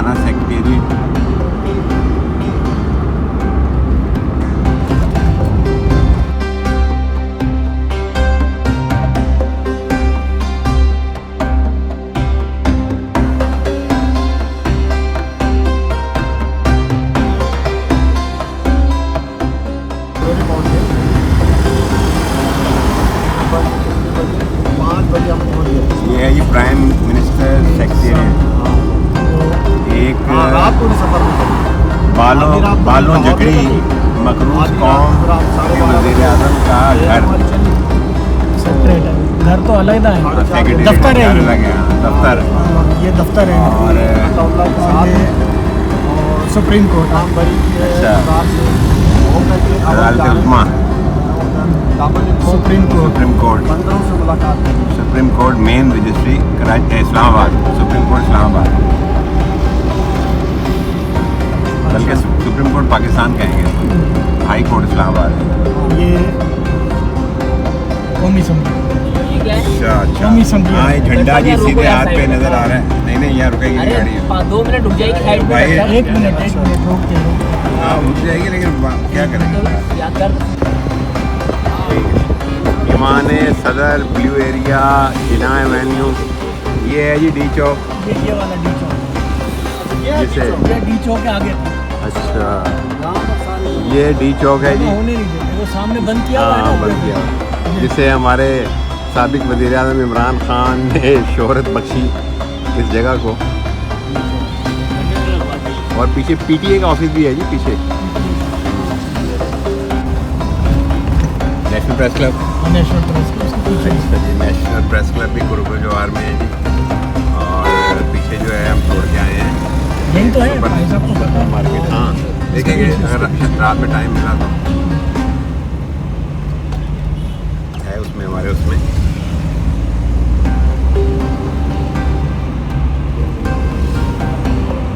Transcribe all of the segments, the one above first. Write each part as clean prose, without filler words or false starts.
थाना सेक्रेटेरिएट। ये है जी प्राइम मिनिस्टर सेक्रेटेरिएट। एक बालों जकड़ी मकरूज कौम के वज़ीर आज़म का घर। घर तो अलग है, दफ्तर है, दफ्तर ये दफ्तर है और सुप्रीम कोर्ट। अच्छा अदालत उज़्मा, supreme court main registry Karachi Islamabad, supreme court Islamabad, बल्कि सुप्रीम कोर्ट पाकिस्तान कहेंगे, हाई कोर्ट इस्लामाबाद। ये कौमी असम्बली। अच्छा कौमी असम्बली। हाँ, ये झंडा जी सीधे हाथ पे नजर आ रहा है। नहीं यहाँ रुकेगी नहीं गाड़ी। 2 मिनट रुक जाएगी, साइड पे एक मिनट रोक के। हाँ रुक जाएगी, लेकिन क्या करेंगे। ईमान सदर, ब्लू एरिया, जिना एवेन्यू। ये है जी डी चौक। ये वाला डी चौक, जिसे ये डी चौक के आगे। अच्छा ये डी चौक है जी। होने नहीं देते, वो सामने बंद किया हुआ है हाँ ना। बंद किया, जिसे हमारे साबिक वज़ीर आज़म इमरान खान ने शोहरत बख्शी इस जगह को। और पीछे पीटीए का ऑफिस भी है जी पीछे। National press club. National press club उसके पीछे। नेशनल प्रेस क्लब भी गुरुकुल जवाहर में है जी। और पीछे जो है हम छोड़ के आए हैं यही तो है भाई साहब को पता है। मार्केट। हाँ देखेंगे अगर रात में टाइम मिला तो है उसमें, हमारे उसमें।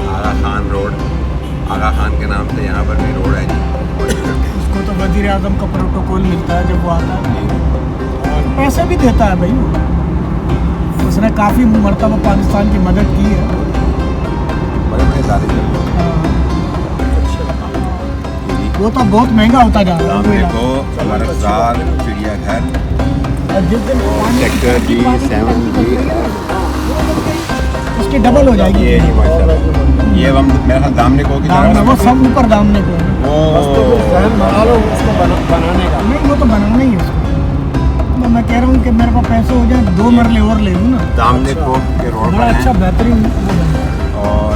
आगा खान रोड, आगा खान के नाम से यहाँ पर भी रोड है जी। उसको तो वज़ीर आज़म का प्रोटोकॉल मिलता है जब वो आता है, और पैसे भी देता है भाई। उसने काफ़ी मरतबा पाकिस्तान की मदद की है। बड़े बड़े इदारे चल रहे हैं। वो तो बहुत महंगा होता जा रहा है। देखो बरसात चिड़ियाघर, और जिस दिन सेक्टर G7 जी, उसकी डबल हो जाएगी। ये जी माशाल्लाह। ये हम मेरे साथ दामने को की दामने, वो सब ऊपर दामने को है। वो उसको बनाने का नहीं, वो तो बनाना ही है उसको। तो मैं कह रहा हूँ कि मेरे पास पैसे हो जाए 2 मरले और ले लूँ ना। दामने को के रोड बड़ा पर अच्छा हैं। बेहतरीन वो बना है। और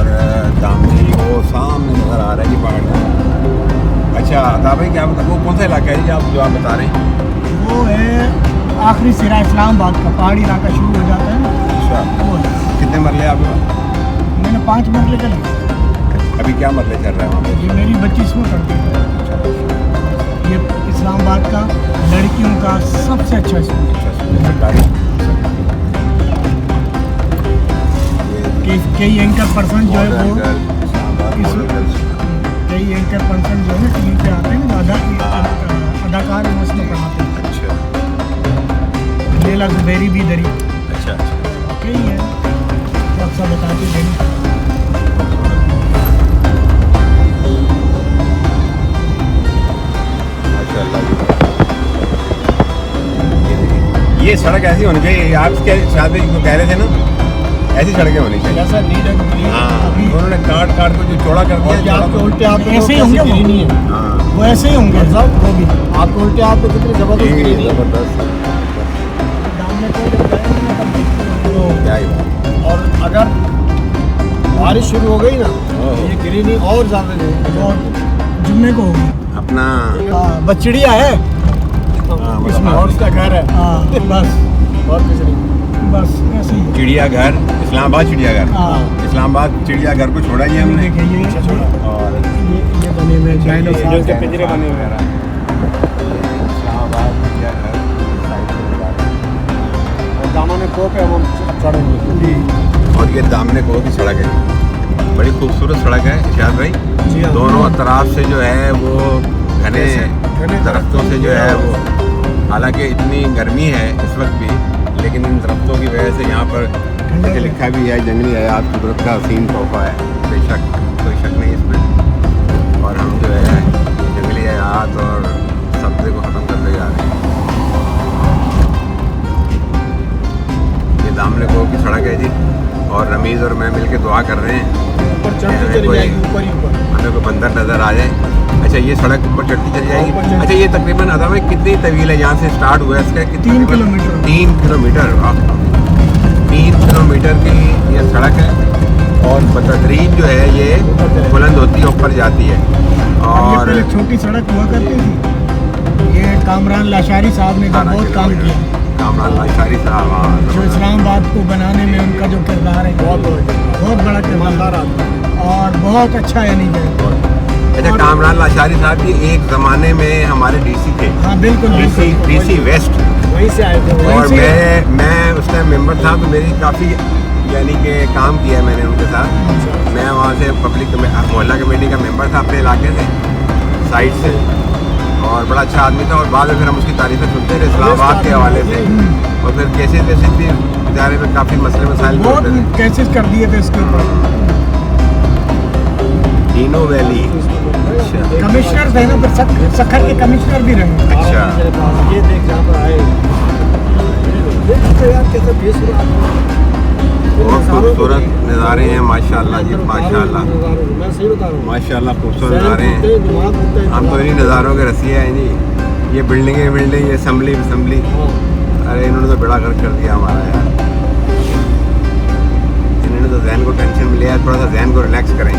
दामने को सामने नजर आ रहा है जी पहाड़। अच्छा अता भाई क्या बता, वो कौन सा इलाका है जी आप जो आप बता रहे हैं? वो है आखिरी सिरा इस्लामाबाद का, पहाड़ी इलाका शुरू हो जाता है ना। अच्छा वो है। कितने मरले आप? मैंने 5 मरले कर लिए। अभी क्या मरले चल रहा है वहाँ पे? ये मेरी बच्ची इसमें पढ़ती है। ये इस्लामाबाद का लड़कियों का सबसे अच्छा स्कूल है। सरकारी कई एंकर पर्सन जो है वो कई एंकर पर्सन जो है ना टीवी पे आते हैं ना, अदाकार वो उसमें पढ़ाते हैं। अच्छा लेला जुबैरी भी दरी अच्छा कई है, तो अक्सर बताते हैं। ये सड़क ऐसी होनी चाहिए। आप क्या शायद को कह रहे थे ना, ऐसी सड़कें होनी चाहिए। जैसा नीड है हाँ उन्होंने काट को जो चौड़ा कर दिया। आपके उल्टे हाथ पे ऐसे ही होंगे, नहीं है हाँ वो ऐसे ही होंगे साहब। वो भी आपके उल्टे हाथ पे कितनी जबरदस्त ग्रीन है। जबरदस्त क्या ही बात। और अगर बारिश शुरू हो गई ना, ये ग्रीनी और ज़्यादा जुम्मे को होगी। अपना बचड़िया है इसमें, और उसका घर है। हाँ बस, और कुछ नहीं, बस ऐसे ही। चिड़ियाघर, इस्लामाबाद चिड़ियाघर। हाँ इस्लामाबाद चिड़ियाघर को छोड़ा जी हमने। देखिए ये और ये बने हुए डायनासोर के पिंजरे बने हुए हैं। इस्लामाबाद चिड़ियाघर साइड से लगा रहे हैं। और दामने को पे हम चढ़ेंगे। और ये दामने को की सड़क है, बड़ी खूबसूरत सड़क है इशाद भाई। दोनों तरफ से जो है वो घने दरख्तों से जो है वो, हालांकि इतनी गर्मी है इस वक्त भी, लेकिन इन दरख्तों की वजह से यहाँ पर लिखा भी है जंगली हयात कुदरत का हसीन तोहफा है। बेशक कोई शक नहीं इसमें। और हम जो है जंगली हयात और सब्ज़े को ख़त्म करते जा रहे हैं। ये दामने को की सड़क है जी, और रमीज़ और मैं मिलके दुआ कर रहे हैं ऊपर चढ़ती हमें चली कोई जाएगी, ऊपर ही ऊपर। हमें कोई बंदर नज़र आ जाए। अच्छा, ये सड़क ऊपर चढ़ती चली जाएगी। ऊपर चढ़ती- अच्छा, ये तकरीबन अदाम कितनी तवील है? यहाँ से स्टार्ट हुआ है इसका 3 किलोमीटर। 3 किलोमीटर। वाह, 3 किलोमीटर की ये सड़क है, और बतदरीज जो है ये बुलंद होती है, ऊपर जाती है। ये और पहले छोटी सड़क हुआ करती थी। ये कामरान लाशारी साहब ने का बहुत काम किया, कामरान लाशारी साहब, हाँ। जो इस्लामाबाद को बनाने में उनका जो किरदार है बहुत बड़ा किरदार और बहुत अच्छा यानी कि अच्छा, कामरान लाशारी साहब जी एक ज़माने में हमारे डीसी थे। हाँ बिल्कुल डीसी वेस्ट। वहीं से आए थे। और मैं उस टाइम मेंबर था, तो मेरी काफ़ी यानी कि काम किया है मैंने उनके साथ। मैं वहाँ से पब्लिक मोहल्ला कमेटी का मेंबर था अपने इलाके से, साइड से, और बड़ा अच्छा आदमी था। और बाद में फिर हम उसकी तारीफ़ें सुनते थे इस्लामाबाद के हवाले से, और फिर केसेस वैसे भी बेचारे में काफ़ी मसले मसाइल भी बहुत होते थे। केसेस कर दिए थे इसके ऊपर। तीनों वैली। अच्छा कमिश्नर थे ना, फिर सखर के कमिश्नर भी रहे। अच्छा, ये देख जहाँ पर आए यार कैसे बहुत खूबसूरत नज़ारे हैं माशाल्लाह जी, माशाल्लाह मैं सही बता रहा हूँ। माशाल्लाह, खूबसूरत नज़ारे हैं। हम तो इन्हीं नज़ारों के रसिए हैं जी। ये बिल्डिंग, ये असम्बली। अरे इन्होंने तो बड़ा गर्क कर दिया हमारा यार। इन्होंने तो जहन को टेंशन में लिया है, थोड़ा सा जहन को रिलैक्स करें।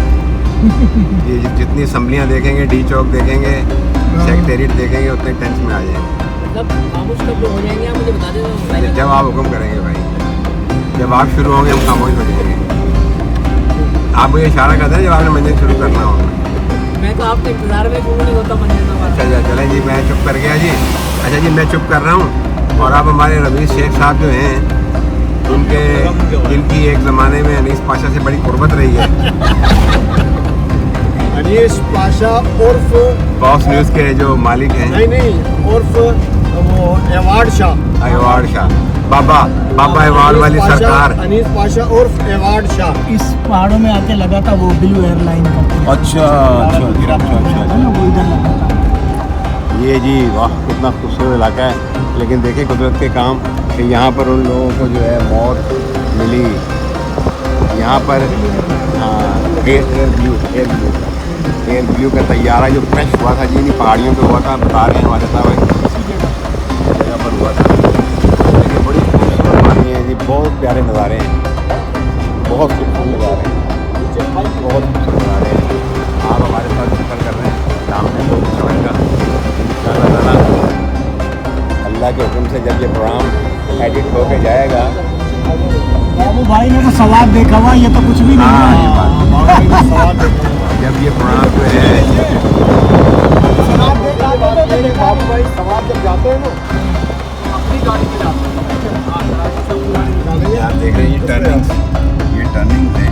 ये जितनी असम्बलियाँ देखेंगे, डी चौक देखेंगे, सेक्रेटेरिएट देखेंगे, उतने टेंशन में आ जाएंगे। मतलब खामोश कब हो जाएंगे आप मुझे बता दें। जब आप हुक्म करेंगे भाई, जब आप शुरू होंगे हम खामोश हो जाएंगे। आप मुझे इशारा करते हैं जब आपने मंजिल शुरू करना हो। मैं तो आपके इंतजार में क्यों नहीं होता मंदिर में। अच्छा, चलें जी, मैं चुप कर गया जी। अच्छा जी, मैं चुप कर रहा हूँ। और अब हमारे रमीज़ शेख साहब जो हैं, जिनकी एक ज़माने में अनीस पाशा से बड़ी कुर्बत रही है। अनीस पाशा उर्फ बॉस न्यूज़ के जो मालिक हैं, नहीं उर्फ वो एवार्ड शाह, बाबा एवार्ड वाली सरकार। अनीस पाशा उर्फ एवार्ड शाह इस पहाड़ों में आके लगा था वो ब्लू एयरलाइन का। अच्छा। वो इधर लगा था। ये जी वाह, कितना खूबसूरत इलाका है। लेकिन देखिए कुदरत के काम कि यहाँ पर उन लोगों को जो है मौत मिली। यहाँ पर एयर व्यू का तैयारा जो क्रैश हुआ था जी, इन पहाड़ियों पे हुआ था, बता रहे हैं हमारे साहब जगह पर हुआ था। लेकिन बड़ी खूबसूरत पानी है जी, बहुत प्यारे नज़ारे हैं, बहुत खूबसूरत नज़ारे हैं, बहुत खूबसूरत नज़ारे हैं। आप हमारे साथ सफ़र कर रहे हैं सामने को सड़क का। इंशाअल्लाह अल्लाह के हुक्म से जब ये प्रोग्राम एडिट होके जाएगा, बाबू भाई ने तो सवाब देखा हुआ, ये तो कुछ भी नहीं हाँ, है। ये बात। जब ये प्रोग्राम जो है सवाब देखा तो बाबू भाई सवाब जब जाते हैं ना अपनी गाड़ी में जाते हैं। आप देख रहे हैं ये टर्निंग है।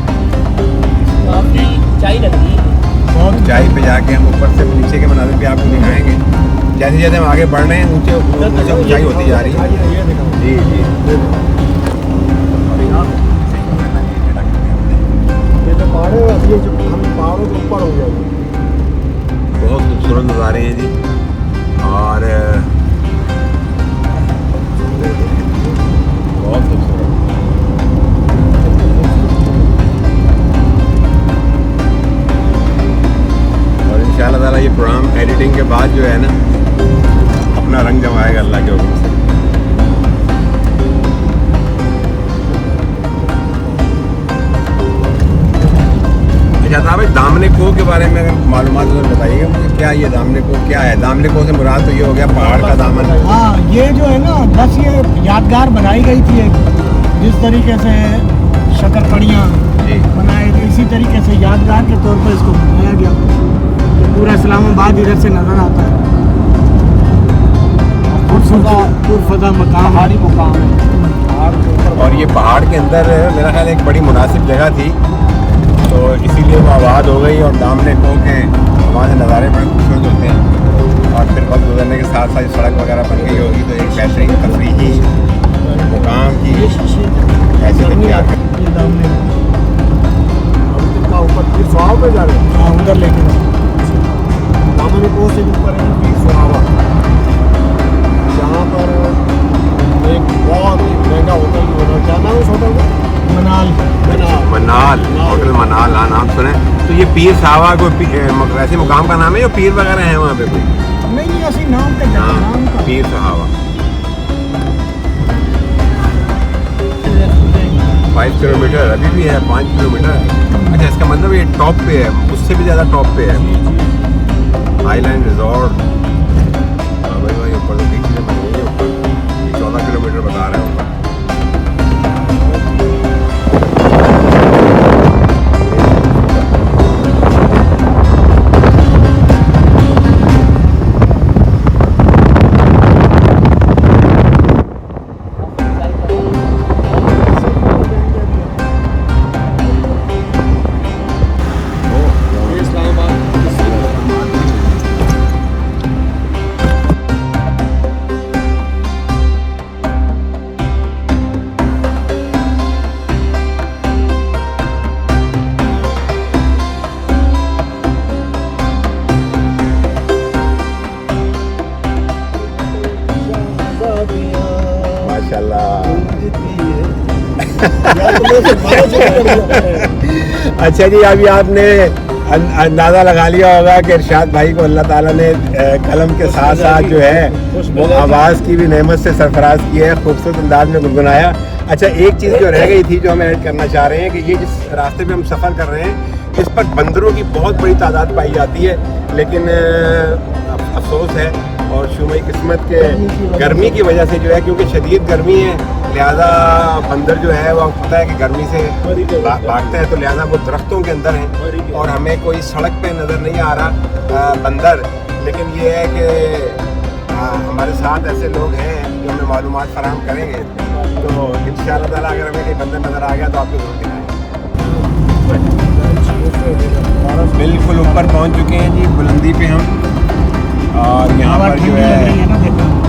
आपकी चाय लगती है। बहुत ऊंचाई पे जाके हम ऊपर से नीचे के मनाजिर भी आपको दिखाएंगे। जैसे जैसे हम आगे बढ़ रहे हैं, ऊंचे ऊंचाई होती जा रही है। जी जी, ये जो पहाड़ है, ये जो हम पहाड़ों के ऊपर हो गए। बहुत खूबसूरत नज़ारे हैं जी। और बहुत खूबसूरत। और इंशाअल्लाह ताला ये प्रोग्राम एडिटिंग के बाद जो है ना अपना रंग जमाएगा अल्लाह के हुक्म से। अच्छा साहब, दामने को के बारे में अगर मालूमात तो बताइएगा मुझे, क्या ये दामने को क्या है? दामने को से मुराद तो ये हो गया पहाड़ का दामन। हाँ, ये जो है ना बस ये यादगार बनाई गई थी एक, जिस तरीके से शक्करकड़ियाँ जी बनाए गए, इसी तरीके से यादगार के तौर पर इसको बनाया गया। तो पूरा इस्लामाबाद इधर से नज़र आता है। पुरफदा मकाम, पहाड़ी मुकाम है। और ये पहाड़ के अंदर मेरा ख्याल एक बड़ी मुनासिब जगह थी, तो इसीलिए वो आबाद हो गई। और दामने को के वहाँ से नज़ारे बड़े खूबसूरत होते हैं। और फिर वक्त गुजरने के साथ साथ सड़क वगैरह बन गई होगी, तो एक बेहतरीन तफरीही मुकाम की हैसियत इख्तियार कर। ये दामने का ऊपर पीर सुहावा पे जा रहे हैं। हाँ उधर लेके जाओ। दामन कोस से ऊपर है पीर सुहावा, जहाँ पर एक बहुत ही महंगा होटल भी बना। क्या नाम है उस होटल का? मनाल। मनाल, होटल मनाल, हाँ नाम सुने। तो ये पीर सावा कोई वैसे मुकाम का नाम है, जो पीर वगैरह हैं वहाँ पे कोई? नहीं ऐसी नाम का जगह, नाम का। पीर सावा 5 किलोमीटर अभी भी है, 5 किलोमीटर। अच्छा, इसका मतलब ये टॉप पे है, उससे भी ज़्यादा टॉप पे है। Highland resort. भाई भाई ऊपर तो ठीक चीज़ें बनी हुई है ऊपर। ये 14 किलोमीटर बता रहे हैं ऊपर। अच्छा जी, अभी आपने अंदाज़ा लगा लिया होगा कि इरशाद भाई को अल्लाह ताला ने कलम के साथ साथ जो है वो आवाज़ की भी नेमत से सरफराज की है, खूबसूरत अंदाज में गुनगुनाया। अच्छा, एक चीज़ जो रह गई थी जो हम ऐड करना चाह रहे हैं कि ये जिस रास्ते पे हम सफ़र कर रहे हैं इस पर बंदरों की बहुत बड़ी तादाद पाई जाती है, लेकिन अफसोस है और शुमाई किस्मत के गर्मी की वजह से जो है, क्योंकि शदीद गर्मी है, लिहाजा बंदर जो है वो पता है कि गर्मी से भागते हैं, तो लिहाजा वो दरख्तों के अंदर हैं और हमें कोई सड़क पे नज़र नहीं आ रहा बंदर। लेकिन ये है कि हमारे साथ ऐसे लोग हैं जो हमें मालूमात फराहम करेंगे, तो इंशाअल्लाह ताला अगर हमें कोई बंदर नज़र आ गया तो आपको जरूर दिखाएंगे। बिल्कुल ऊपर पहुंच चुके हैं जी, बुलंदी पे हम, और यहाँ पर जो है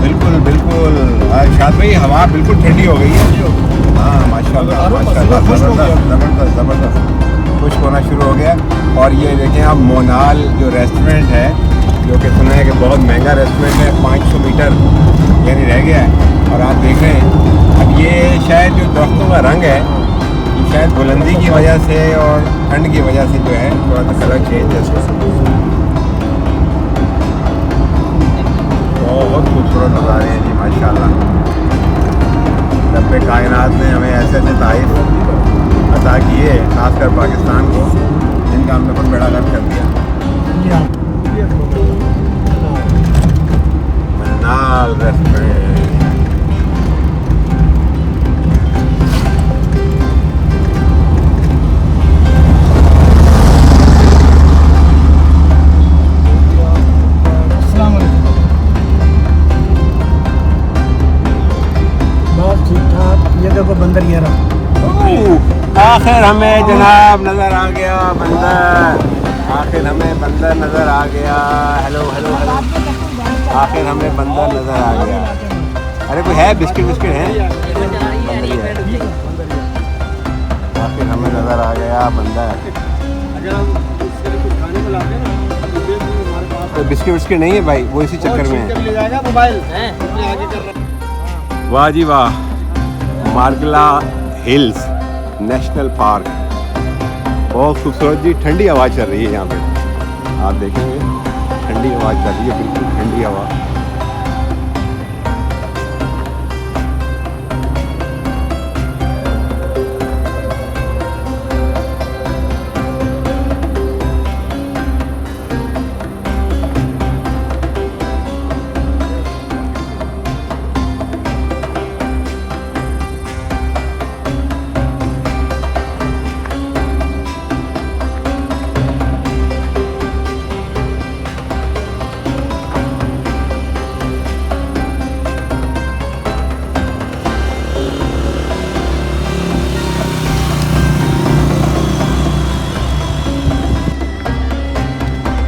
बिल्कुल बिल्कुल शाद भाई हवा बिल्कुल ठंडी हो गई है। हाँ माशाल्लाह माशाल्लाह, ज़बरदस्त ज़बरदस्त खुश्क होना शुरू हो गया। और ये देखें आप, मोनाल जो रेस्टोरेंट है, जो कि सुना है कि बहुत महंगा रेस्टोरेंट है, 500 मीटर यानी रह गया है। और आप देख रहे हैं अब ये शायद जो दरख्तों का रंग है, ये शायद बुलंदी की वजह से और ठंड की वजह से जो है थोड़ा सा कलर चेंज है। बहुत खूबसूरत नज़ारे हैं जी माशाल्लाह। रब्बे कायनात ने हमें ऐसे ऐसे तारीफ अता किए, खासकर पाकिस्तान को, जिनका हमने बहुत बड़ा गर्व कर दिया। मनाल रेस्टोरेंट। बंदर ये रहा। आखिर हमें जनाब नज़र आ गया बंदर, आखिर हमें बंदर नज़र आ गया। हेलो हेलो हेलो, आखिर हमें बंदर नज़र आ गया। अरे कोई है बिस्किट विस्किट है? आखिर हमें नज़र आ गया बंदर। तो बिस्किट विस्किट नहीं है भाई, वो इसी चक्कर में है। वाह जी वाह, मार्गला हिल्स नेशनल पार्क, बहुत खूबसूरत जी। ठंडी हवा चल रही है यहाँ पे, आप देखेंगे ठंडी हवा चल रही है, बिल्कुल ठंडी हवा।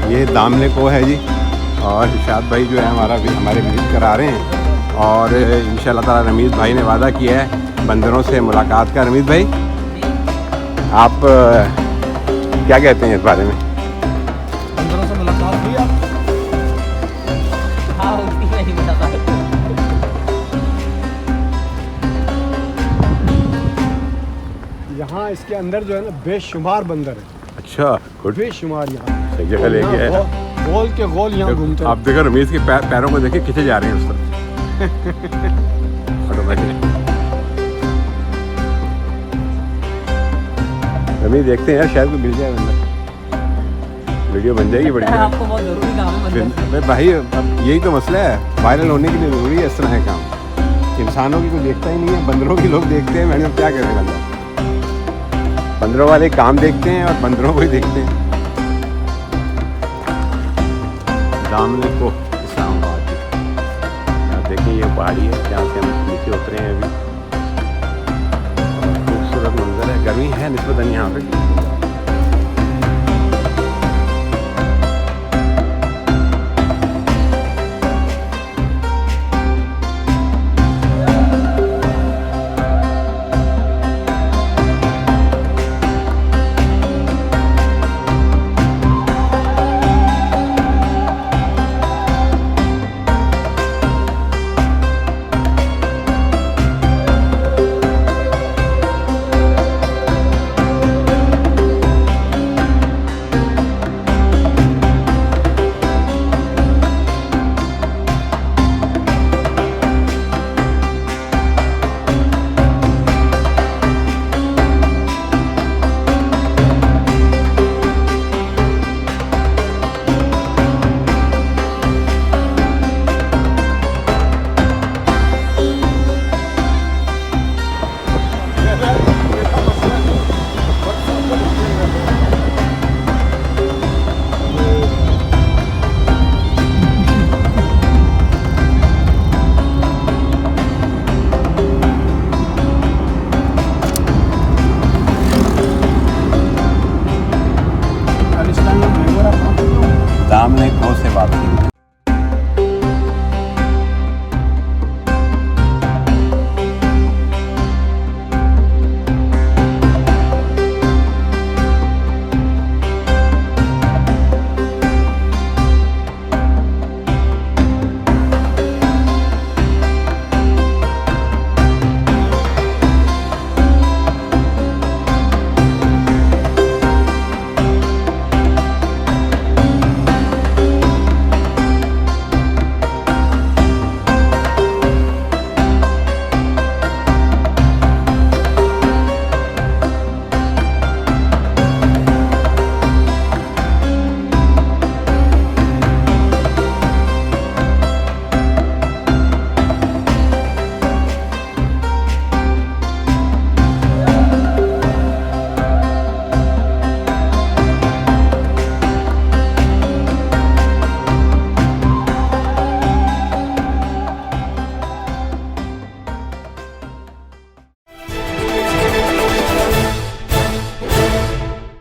ये दामले को है जी, और इरशाद भाई जो है हमारे विजिट करा रहे हैं, और इंशाल्लाह ताला रमीज़ भाई ने वादा किया है बंदरों से मुलाकात का। रमीज़ भाई, आप क्या कहते हैं इस बारे में? बंदरों से मुलाकात हुई आप? हाँ उसकी नहीं पता था। यहाँ इसके अंदर जो है ना बेशुमार बंदर है, अच्छा गुड, बेशुमार यहाँ सही जगह लेके आए। गोल के गोल यहाँ घूमते आप देखो रमेश के पैरों को देखिए खींचे जा रहे हैं उस तरफ ऑटोमेटिक। रमेश देखते हैं यार, शायद कोई मिल जाए बंदा, वीडियो बन जाएगी बढ़िया। आपको बहुत जरूरी काम है बंदर। अबे भाई अब यही तो मसला है, वायरल होने के लिए जरूरी है इस तरह है काम। इंसानों की कोई देखता ही नहीं है, बंदरों की लोग देखते हैं। मैंने क्या करें बंदा, बंदरों वाले काम देखते हैं और बंदरों को ही देखते हैं। सामने को इस्लामाबाद यहाँ देखिए, ये पहाड़ी है जहाँ से हम नीचे उतरे हैं अभी। खूबसूरत मंजर है, गर्मी है निस्बतन यहाँ पे।